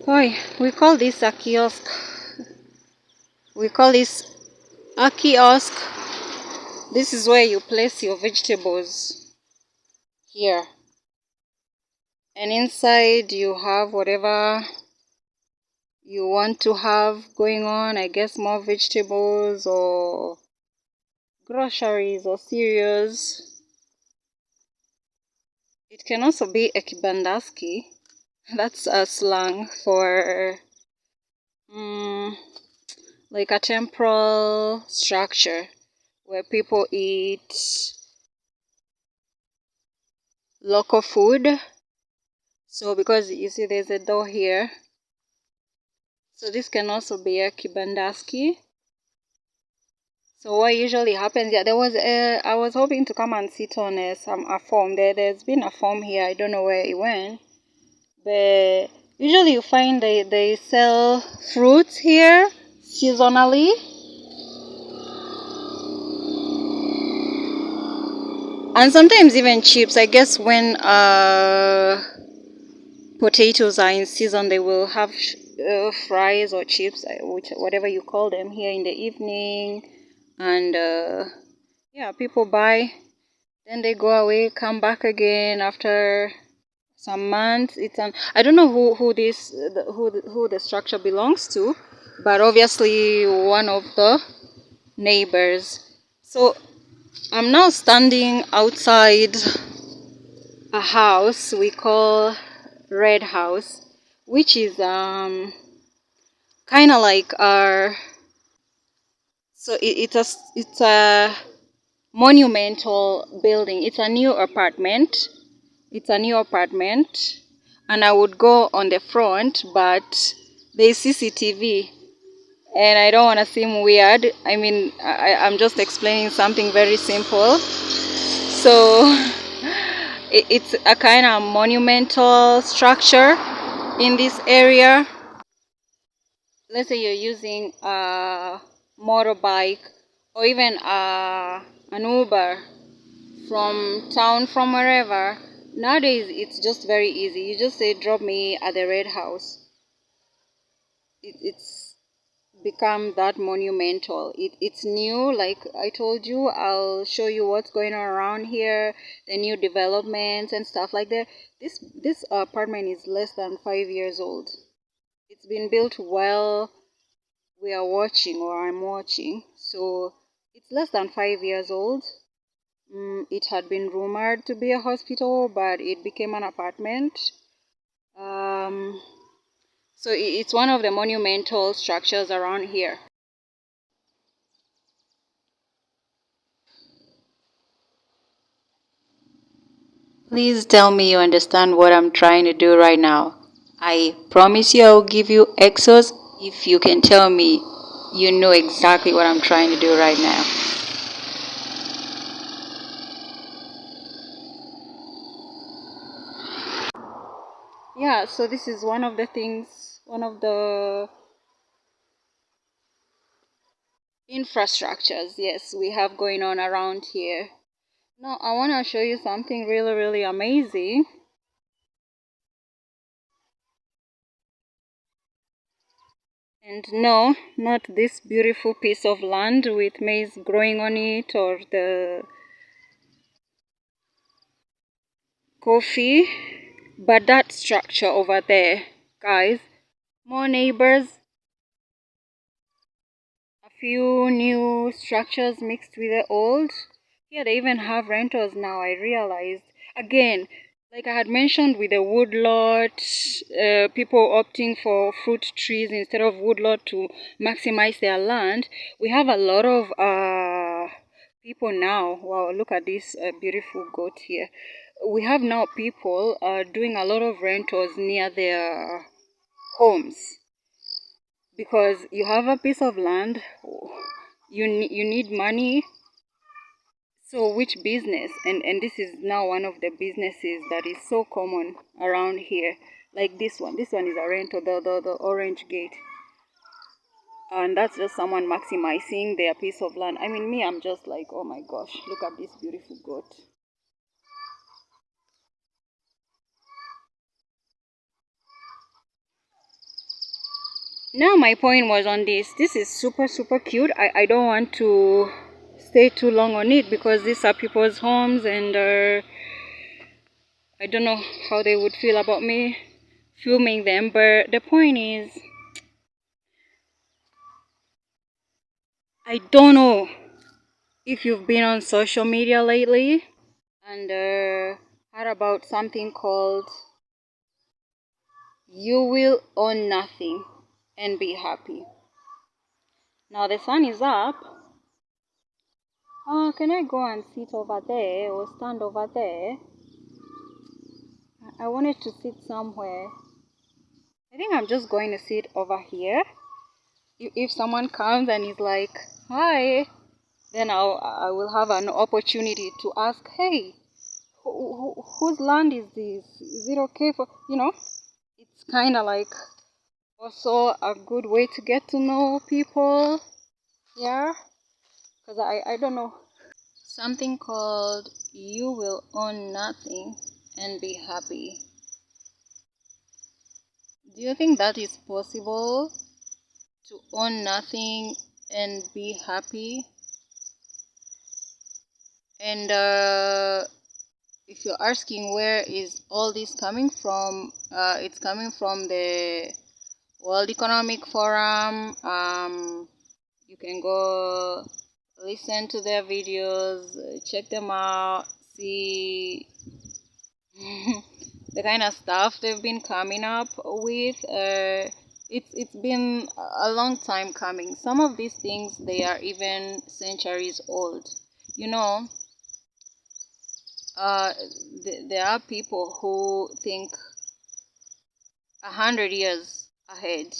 Oi, we call this a kiosk. We call this a kiosk. This is where you place your vegetables here. And inside you have whatever you want to have going on. I guess more vegetables or groceries or cereals. It can also be a kibandaki. That's a slang for like a temporal structure where people eat local food. So because you see there's a door here, so this can also be a kibandaki. So what usually happens, yeah, I was hoping to come and sit on a farm. There's been a farm here. I don't know where it went, but usually you find they sell fruits here seasonally. And sometimes even chips. I guess when potatoes are in season, they will have fries or chips, whatever you call them, here in the evening. And yeah, people buy, then they go away, come back again after some months. I don't know who the structure belongs to, but obviously one of the neighbors. So I'm now standing outside a house we call Red House, which is kind of like our, so it's a monumental building. It's a new apartment. And I would go on the front, but there's CCTV and I don't want to seem weird. I mean, I'm just explaining something very simple. So it's a kind of monumental structure in this area. Let's say you're using a motorbike or even an Uber from town, from wherever. Nowadays it's just very easy. You just say drop me at the Red House. It's become that monumental. It's new, like I told you. I'll show you what's going on around here, the new developments and stuff like that. This apartment is less than 5 years old. It's been built while we are watching, or I'm watching, so it's less than 5 years old. It had been rumored to be a hospital, but it became an apartment. So it's one of the monumental structures around here. Please tell me you understand what I'm trying to do right now. I promise you I'll give you exos if you can tell me you know exactly what I'm trying to do right now. Yeah, so this is one of the things, one of the infrastructures, yes, we have going on around here. Now I want to show you something really, really amazing. And no, not this beautiful piece of land with maize growing on it, or the coffee, but that structure over there, guys. More neighbors, a few new structures mixed with the old. Yeah, they even have rentals now, I realized. Again, like I had mentioned with the woodlot, people opting for fruit trees instead of woodlot to maximize their land. We have a lot of people now. Wow, look at this beautiful goat here. We have now people doing a lot of rentals near their homes, because you have a piece of land, you need money. So which business, and this is now one of the businesses that is so common around here, like this one is a rental, the orange gate, and that's just someone maximizing their piece of land. I mean, me, I'm just like, oh my gosh, look at this beautiful goat. Now my point was on this. This is super cute. I don't want to stay too long on it because these are people's homes, and I don't know how they would feel about me filming them. But the point is, I don't know if you've been on social media lately and heard about something called "You Will Own Nothing and Be Happy." Now the sun is up. Oh, can I go and sit over there or stand over there? I wanted to sit somewhere. I think I'm just going to sit over here. If someone comes and is like, "Hi," then I will have an opportunity to ask, "Hey, whose land is this? Is it okay for, you know?" It's kind of like also a good way to get to know people. Yeah, because I don't know. Something called "You Will Own Nothing and Be Happy." Do you think that is possible, to own nothing and be happy? And if you're asking where is all this coming from, it's coming from the World Economic Forum. You can go listen to their videos, check them out, see the kind of stuff they've been coming up with. It's been a long time coming. Some of these things, they are even centuries old. You know, uh, there are people who think 100 years ahead,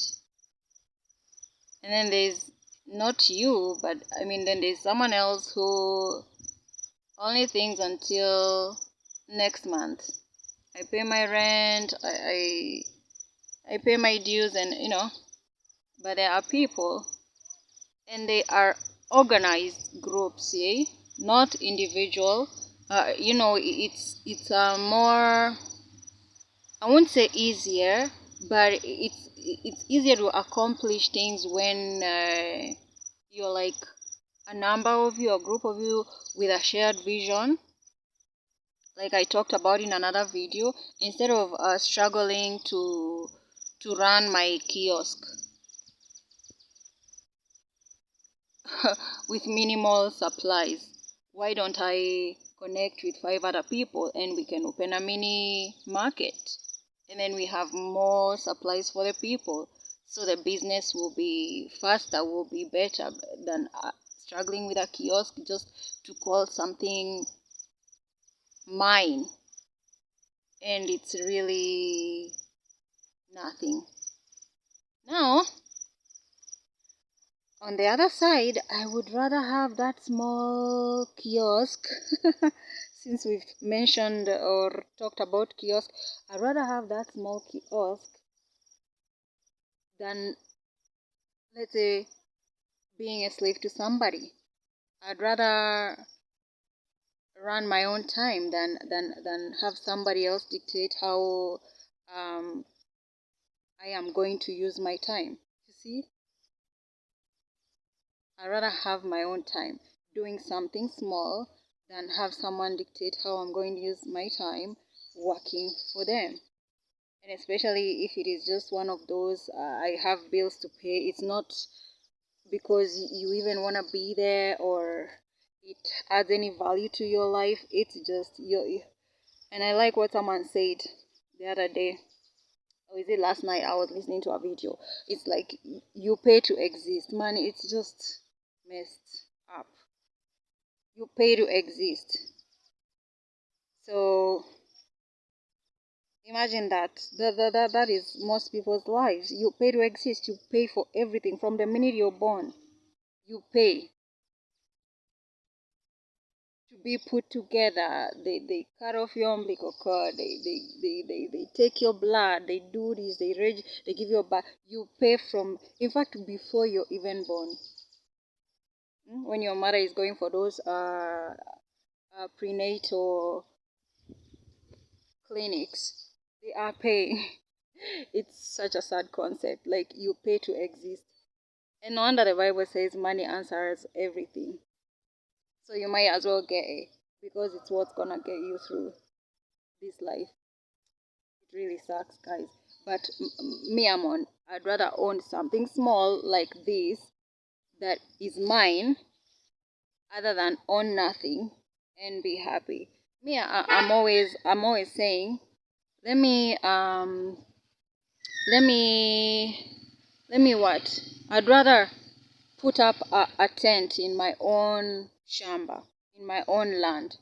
and then there's not you, but I mean, then there's someone else who only thinks until next month. I pay my rent. I pay my dues, and but there are people, and they are organized groups, yeah, not individual. It's more, I won't say easier, but it's easier to accomplish things when you're like a number of you, a group of you with a shared vision, like I talked about in another video, instead of struggling to run my kiosk with minimal supplies. Why don't I connect with 5 other people and we can open a mini market? And then we have more supplies for the people. So the business will be faster, will be better than struggling with a kiosk just to call something mine. And it's really nothing. Now, on the other side, I would rather have that small kiosk. Since we've mentioned or talked about kiosk, I'd rather have that small kiosk than, let's say, being a slave to somebody. I'd rather run my own time than have somebody else dictate how I am going to use my time. You see? I'd rather have my own time doing something small than have someone dictate how I'm going to use my time working for them. And especially if it is just one of those, I have bills to pay. It's not because you even want to be there or it adds any value to your life. It's just your. And I like what someone said the other day, or is it last night? I was listening to a video. It's like you pay to exist. Man, it's just messed up. You pay to exist. So imagine that is most people's lives. You pay to exist. You pay for everything from the minute you're born. You pay to be put together. They cut off your umbilical cord. They take your blood. They do this. They give you a bath. You pay from, in fact, before you're even born. When your mother is going for those prenatal clinics, they are paying. It's such a sad concept. Like, you pay to exist. And no wonder the Bible says money answers everything. So you might as well get it because it's what's gonna get you through this life. It really sucks, guys. But me, I'd rather own something small like this that is mine other than own nothing and be happy. Me, I'm always saying, let me let me let me what? I'd rather put up a tent in my own shamba, in my own land,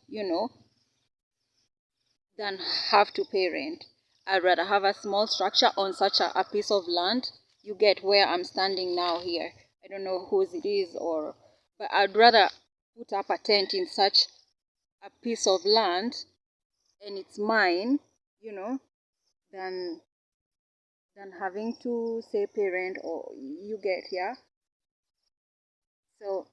than have to pay rent. I'd rather have a small structure on such a piece of land. You get where I'm standing now here. I don't know whose it is, but I'd rather put up a tent in such a piece of land and it's mine, you know, than having to say pay rent, or you get here. So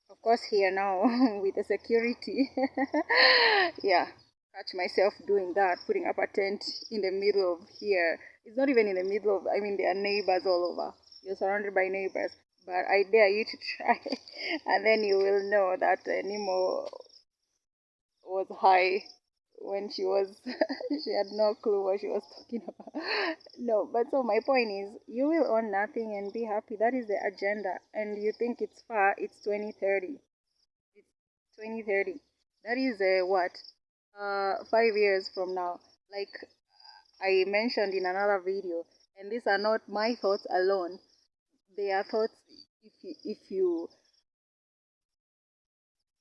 of course here now with the security, yeah, catch myself doing that, putting up a tent in the middle of here. It's not even in the middle of, I mean, there are neighbors all over. You're surrounded by neighbors, but I dare you to try, and then you will know that Nemo was high when she was she had no clue what she was talking about. No, but so my point is, you will own nothing and be happy. That is the agenda. And you think it's far? It's 2030. It's 2030. That is what 5 years from now. Like I mentioned in another video, and these are not my thoughts alone. They are thoughts. If you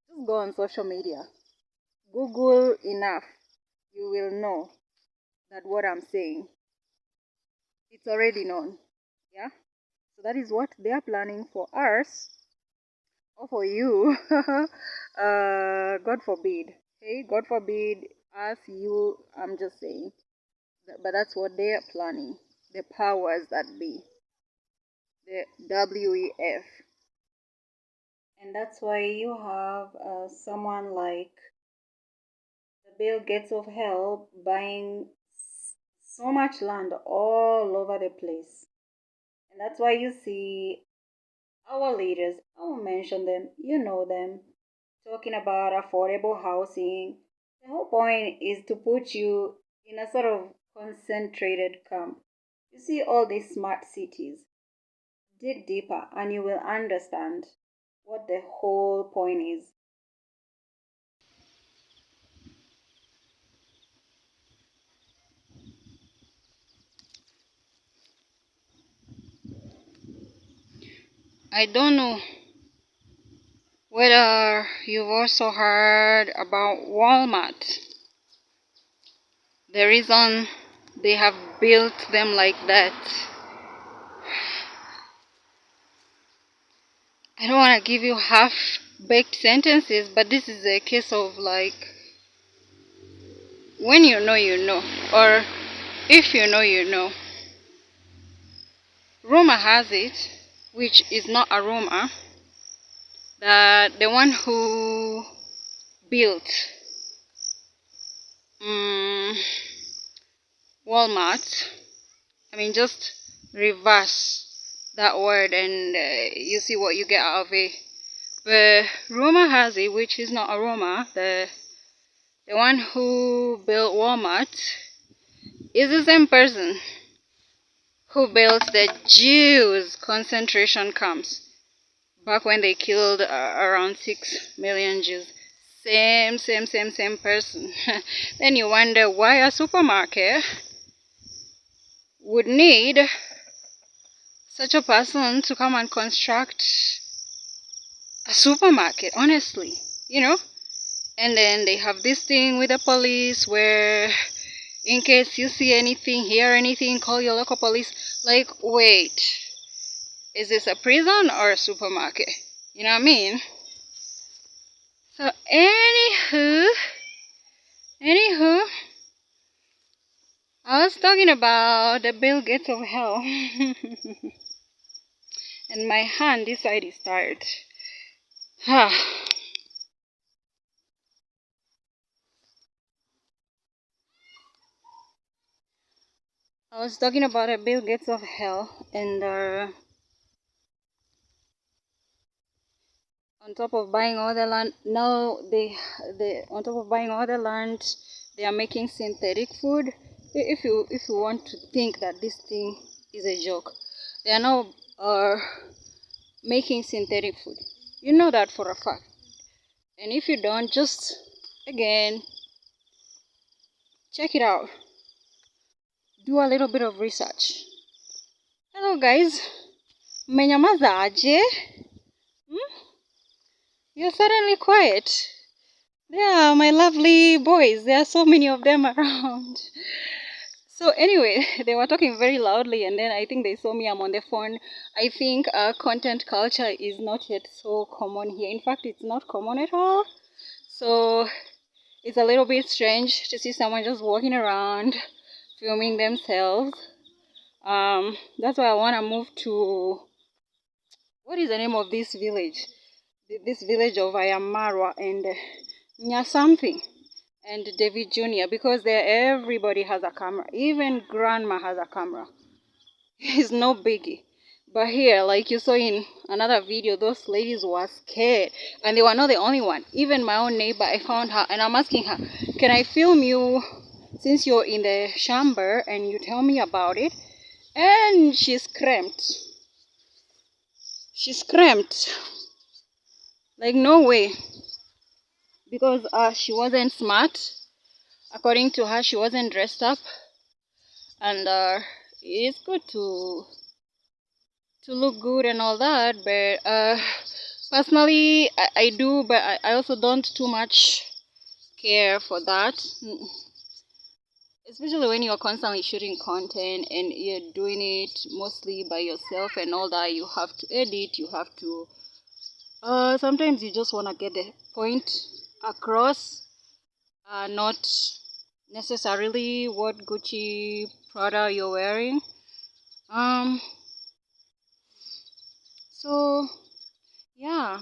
just go on social media, Google enough, you will know that what I'm saying, it's already known. Yeah? So that is what they are planning for us or for you. God forbid. Hey, God forbid us, you, I'm just saying. But that's what they are planning. The powers that be. The WEF. And that's why you have someone like the Bill Gates of hell buying so much land all over the place. And that's why you see our leaders, I will mention them, you know them, talking about affordable housing. The whole point is to put you in a sort of concentrated camp. You see all these smart cities. Dig deeper and you will understand what the whole point is. I don't know whether you've also heard about Walmart. The reason they have built them like that, I don't want to give you half-baked sentences, but this is a case of like, when you know, you know, or if you know, you know. Rumor has it, which is not a rumor, that the one who built Walmart, I mean, just reverse that word and you see what you get out of it. But rumor has it, which is not a rumor, the one who built Walmart is the same person who built the Jews concentration camps back when they killed around 6 million Jews. Same person. Then you wonder why a supermarket would need such a person to come and construct a supermarket, honestly, And then they have this thing with the police where in case you see anything, hear anything, call your local police. Like, wait, is this a prison or a supermarket? You know what I mean? So, anywho, I was talking about the Bill Gates of hell. And my hand, this side is tired. I was talking about a Bill Gates of hell, and on top of buying all the land, now they on top of buying all the land, they are making synthetic food. If you want to think that this thing is a joke, they are now making synthetic food. You know that for a fact. And if you don't, just again check it out. Do a little bit of research. Hello guys, mmenyamaza aje? You're suddenly quiet. There are my lovely boys. There are so many of them around. So anyway, they were talking very loudly, and then I think they saw me. I'm on the phone. I think content culture is not yet so common here. In fact, it's not common at all. So it's a little bit strange to see someone just walking around filming themselves. That's why I want to move to, what is the name of this village? This village of Ayamarwa and Nya something and David Jr. because there everybody has a camera. Even grandma has a camera. It's no biggie. But here, like you saw in another video, those ladies were scared. And they were not the only one. Even my own neighbor, I found her and I'm asking her, can I film you since you're in the chamber and you tell me about it? And she screamed. She screamed. Like, no way. Because she wasn't smart. According to her, she wasn't dressed up. And it's good to look good and all that, but personally I do, but I also don't too much care for that, especially when you're constantly shooting content and you're doing it mostly by yourself and all that. You have to edit, you have to sometimes you just want to get the point across, not necessarily what Gucci Prada you're wearing. So yeah,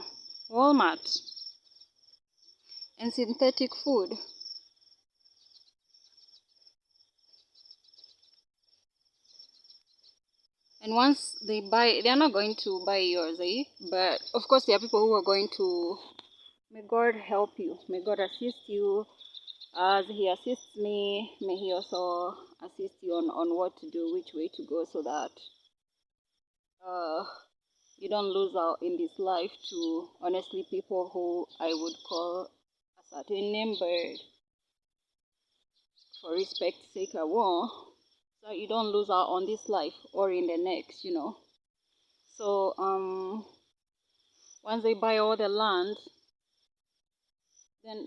Walmart and synthetic food. And once they buy, they're not going to buy yours, eh? But of course, there are people who are going to. May God help you. May God assist you as He assists me. May He also assist you on what to do, which way to go, so that you don't lose out in this life to honestly people who I would call a certain name, but for respect's sake, I won't. So you don't lose out on this life or in the next, you know. So once they buy all the land,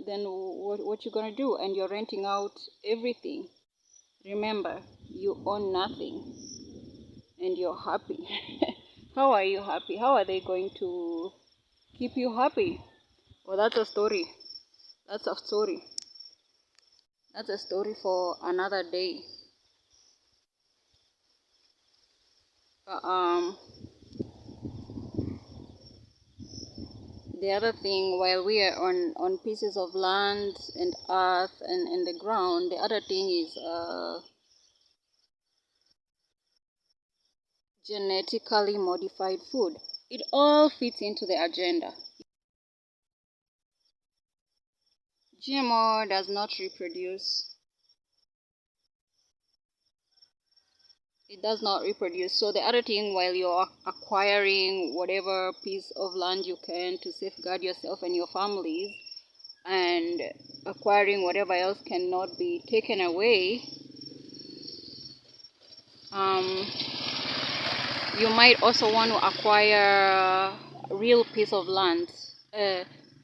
then what you gonna do? And you're renting out everything. Remember, you own nothing, and you're happy. How are you happy? How are they going to keep you happy? Well, that's a story. That's a story. That's a story for another day. But the other thing, while we are on pieces of land and earth and the ground, the other thing is genetically modified food. It all fits into the agenda. GMO does not reproduce. It does not reproduce. So the other thing, while you're acquiring whatever piece of land you can to safeguard yourself and your families, and acquiring whatever else cannot be taken away, you might also want to acquire a real piece of land,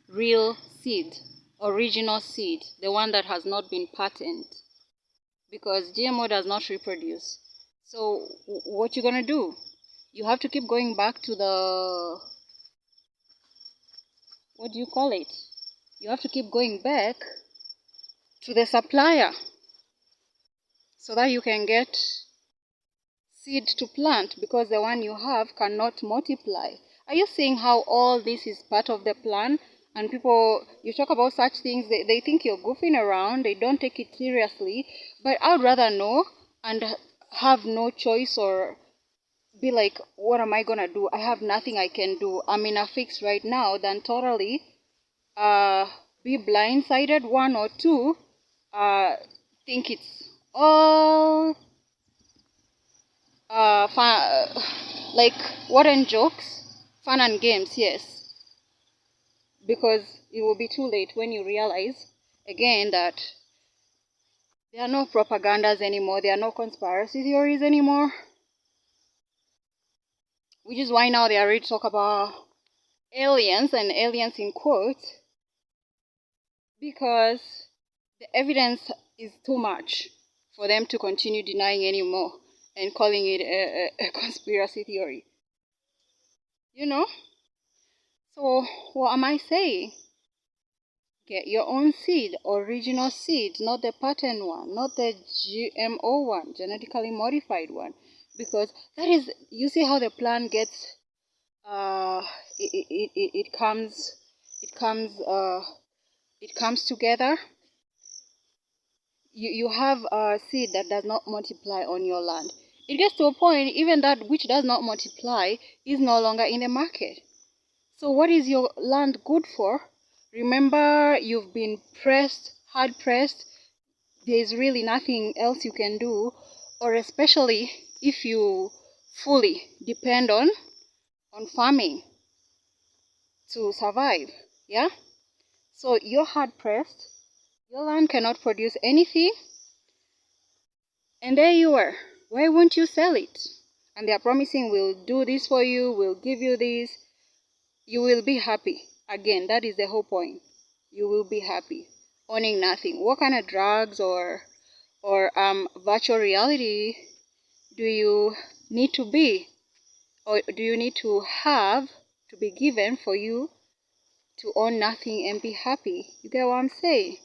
real seed, original seed, the one that has not been patented, because GMO does not reproduce. So what you're gonna do? You have to keep going back to the, what do you call it? You have to keep going back to the supplier so that you can get seed to plant, because the one you have cannot multiply. Are you seeing how all this is part of the plan? And people, you talk about such things, they think you're goofing around, they don't take it seriously. But I would rather know and have no choice or be like, what am I gonna do? I have nothing I can do. I'm in a fix right now, than totally be blindsided, one, or two, think it's all fun, like what and jokes, fun and games, yes, because it will be too late when you realize again that there are no propagandas anymore, there are no conspiracy theories anymore, which is why now they are ready to talk about aliens, and aliens in quotes, because the evidence is too much for them to continue denying anymore and calling it a conspiracy theory. You know? So, what am I saying? Get your own seed, original seed, not the pattern one, not the GMO one, genetically modified one. Because that is, you see how the plant gets, it comes, it comes, it comes together. You have a seed that does not multiply on your land. It gets to a point, even that which does not multiply is no longer in the market. So what is your land good for? Remember, you've been pressed, hard pressed. There's really nothing else you can do, or especially if you fully depend on farming to survive. Yeah? So you're hard pressed. Your land cannot produce anything. And there you are. Why won't you sell it? And they're promising, we'll do this for you, we'll give you this. You will be happy. Again, that is the whole point. You will be happy. Owning nothing. What kind of drugs or virtual reality do you need to be? Or do you need to have to be given for you to own nothing and be happy? You get what I'm saying?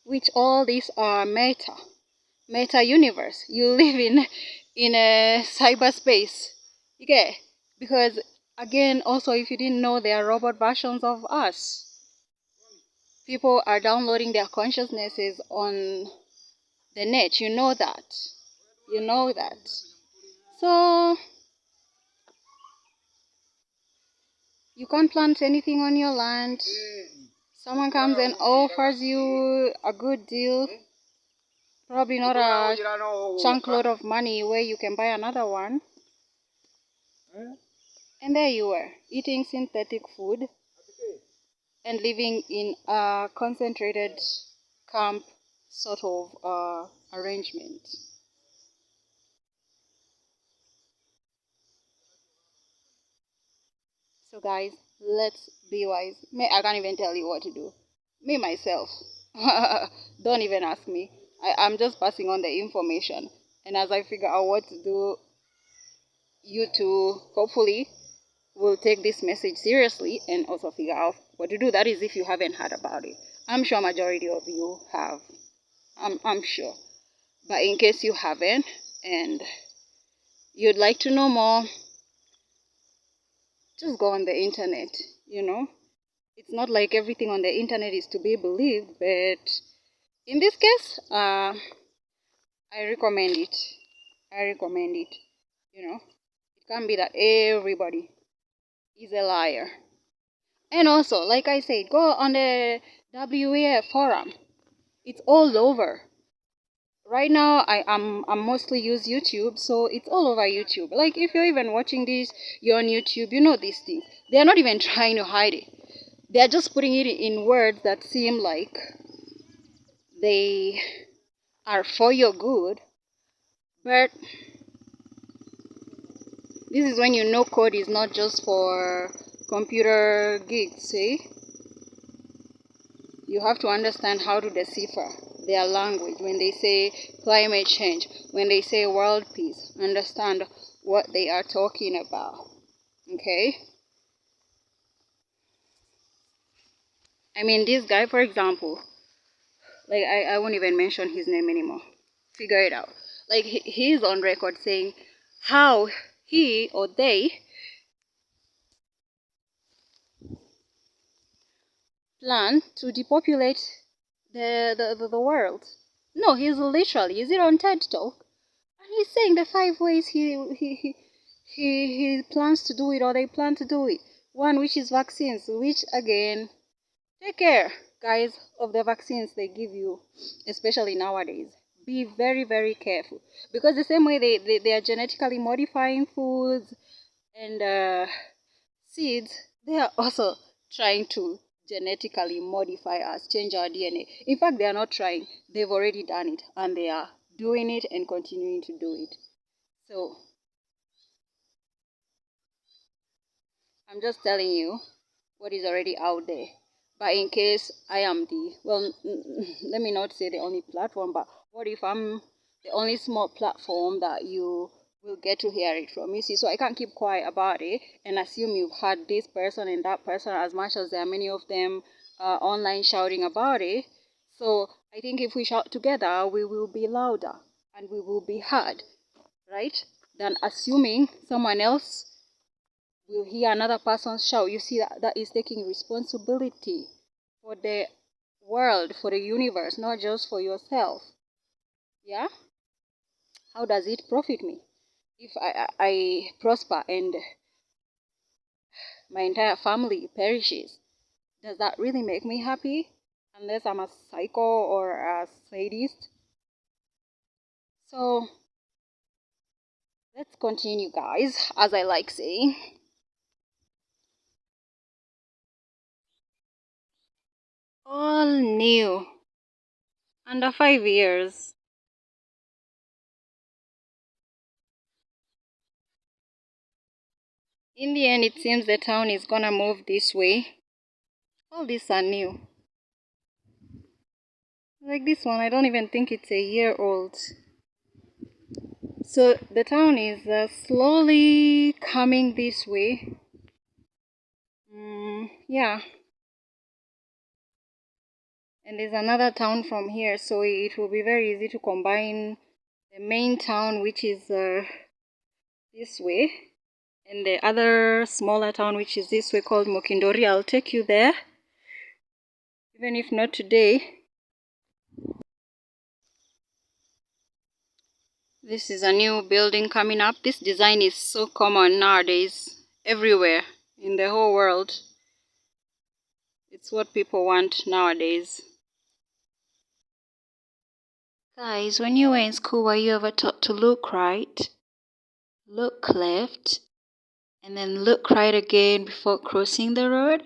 Which all these are meta universe. You live in a cyberspace. You get? Because again, also, if you didn't know, there are robot versions of us. People are downloading their consciousnesses on the net. You know that. You know that. So you can't plant anything on your land. Someone comes and offers you a good deal. Probably not a chunk load of money where you can buy another one. And there you were, eating synthetic food and living in a concentrated camp sort of arrangement. So guys, let's be wise. I can't even tell you what to do. Me myself. Don't even ask me. I'm just passing on the information. And as I figure out what to do, you too, hopefully, will take this message seriously and also figure out what to do. That is if you haven't heard about it. I'm sure majority of you have. I'm sure. But in case you haven't and you'd like to know more, just go on the internet, you know. It's not like everything on the internet is to be believed, but in this case, I recommend it. I recommend it. You know, it can't be that everybody is a liar. And also, like I said, go on the WEF forum. It's all over. Right now, I'm mostly use YouTube, so it's all over YouTube. Like if you're even watching this, you're on YouTube, you know these things. They're not even trying to hide it. They're just putting it in words that seem like they are for your good, but this is when you know code is not just for computer geeks, see? You have to understand how to decipher their language. When they say climate change, when they say world peace, understand what they are talking about, okay? I mean, this guy, for example, like I won't even mention his name anymore. Figure it out. Like he's on record saying how he or they plan to depopulate the world. No, he's literally, is it on TED Talk? And he's saying the 5 ways he plans to do it, or they plan to do it. One, which is vaccines, which again, take care, guys, of the vaccines they give you, especially nowadays. Be very, very careful. Because the same way they are genetically modifying foods and seeds, they are also trying to genetically modify us, change our DNA. In fact, they are not trying. They've already done it, and they are doing it and continuing to do it. So I'm just telling you what is already out there. But in case I am let me not say the only platform, but what if I'm the only small platform that you will get to hear it from? You see, so I can't keep quiet about it and assume you've heard this person and that person, as much as there are many of them online shouting about it. So I think if we shout together, we will be louder and we will be heard, right? Than assuming someone else will hear another person shout. You see, that is taking responsibility for the world, for the universe, not just for yourself. Yeah? How does it profit me? If I prosper and my entire family perishes, does that really make me happy? Unless I'm a psycho or a sadist. So let's continue, guys, as I like saying. All new. Under 5 years. In the end, it seems the town is gonna move this way. All these are new. Like this one, I don't even think it's a year old. So the town is slowly coming this way. Yeah. And there's another town from here, so it will be very easy to combine the main town, which is this way, and the other smaller town, which is this way, called Mokindori. I'll take you there, even if not today. This is a new building coming up. This design is so common nowadays, everywhere in the whole world. It's what people want nowadays. Guys, when you were in school, were you ever taught to look right, look left, and then look right again before crossing the road?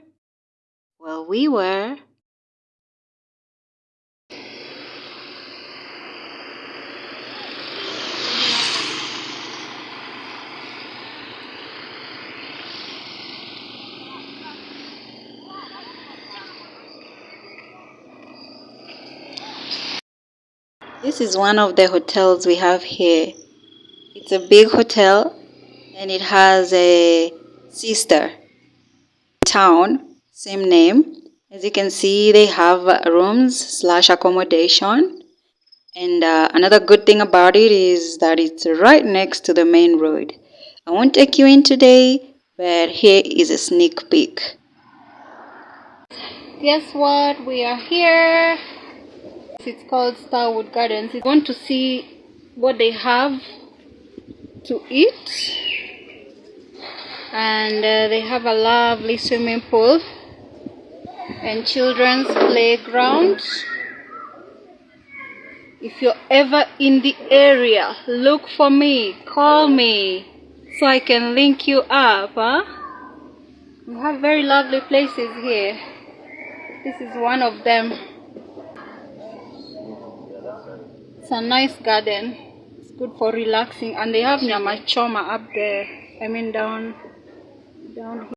Well, we were. This is one of the hotels we have here. It's a big hotel and it has a sister town, same name. As you can see, they have rooms/accommodation. And another good thing about it is that it's right next to the main road. I won't take you in today, but here is a sneak peek. Guess what? We are here. It's called Starwood Gardens. I want to see what they have to eat. And they have a lovely swimming pool and children's playground. If you're ever in the area, look for me, call me, so I can link you up, huh? We have very lovely places here. This is one of them. It's a nice garden. It's good for relaxing, and they have nyama choma up there. I mean down here.